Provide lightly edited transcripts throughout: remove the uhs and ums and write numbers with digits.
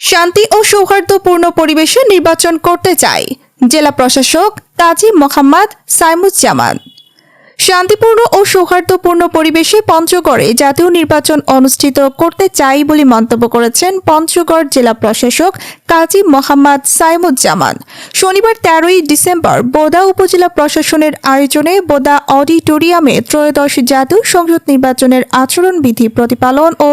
শান্তি ও সৌহার্দ্যপূর্ণ পরিবেশে নির্বাচন করতে চাই জেলা প্রশাসক কাজী মোহাম্মদ সাইমুজ্জামান। শান্তিপূর্ণ ও সৌহার্দ্যপূর্ণ পরিবেশে পঞ্চগড়ে জাতীয় নির্বাচন অনুষ্ঠিত করতে চাই বলে মন্তব্য করেছেন পঞ্চগড় জেলা প্রশাসক কাজী মোহাম্মদ সাইমুজ্জামান। শনিবার 13ই ডিসেম্বর বোদা উপজেলা প্রশাসনের আয়োজনে বোদা অডিটোরিয়ামে ত্রয়োদশ জাতীয় সংসদ নির্বাচনের আচরণবিধি প্রতিপালন ও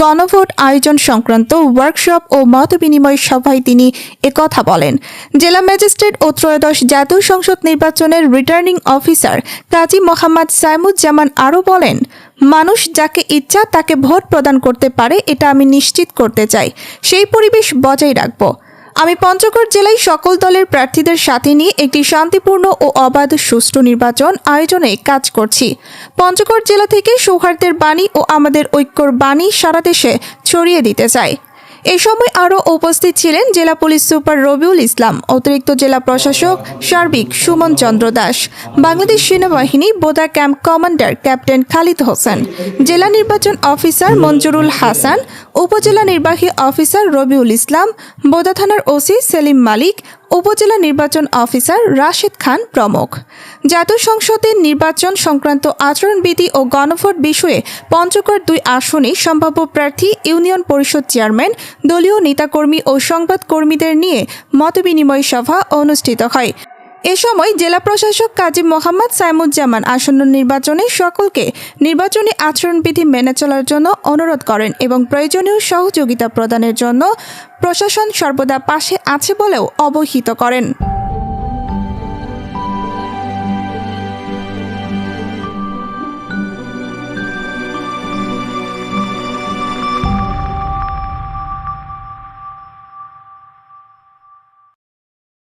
গণভোট আয়োজন সংক্রান্ত ওয়ার্কশপ ও মতবিনিময় সভায় তিনি একথা বলেন। জেলা ম্যাজিস্ট্রেট ও ত্রয়োদশ জাতীয় সংসদ নির্বাচনের রিটার্নিং অফিসার কাজী মোহাম্মদ সাইমুজ্জামান আরও বলেন, মানুষ যাকে ইচ্ছা তাকে ভোট প্রদান করতে পারে, এটা আমি নিশ্চিত করতে চাই। সেই পরিবেশ বজায় রাখব। আমি পঞ্চগড় জেলায় সকল দলের প্রার্থীদের সাথে নিয়ে একটি শান্তিপূর্ণ ও অবাধ সুষ্ঠু নির্বাচন আয়োজনে কাজ করছি। পঞ্চগড় জেলা থেকে সৌহার্দ্যের বাণী ও আমাদের ঐক্যর বাণী সারা দেশে ছড়িয়ে দিতে চাই। এ সময় আরও উপস্থিত ছিলেন জেলা পুলিশ সুপার রবিউল ইসলাম, অতিরিক্ত জেলা প্রশাসক সার্বিক সুমন চন্দ্র দাস, বাংলাদেশ সেনাবাহিনী Boda camp commander captain Khalid Hossain, জেলা নির্বাচন অফিসার মঞ্জুরুল হাসান, উপজেলা নির্বাহী অফিসার রবিউল ইসলাম, বোদা থানার ওসি সেলিম মালিক, উপজেলা নির্বাচন অফিসার রাশেদ খান প্রমুখ। জাতীয় সংসদের নির্বাচন সংক্রান্ত আচরণবিধি ও গণভোট বিষয়ে পঞ্চগড় 2 আসনে সম্ভাব্য প্রার্থী, ইউনিয়ন পরিষদ চেয়ারম্যান, দলীয় নেতাকর্মী ও সংবাদকর্মীদের নিয়ে মতবিনিময় সভা অনুষ্ঠিত হয়। এ সময় জেলা প্রশাসক কাজী মোহাম্মদ সাইমুজ্জামান আসন্ন নির্বাচনে সকলকে নির্বাচনী আচরণবিধি মেনে চলার জন্য অনুরোধ করেন এবং প্রয়োজনীয় সহযোগিতা প্রদানের জন্য প্রশাসন সর্বদা পাশে আছে বলেও অবহিত করেন।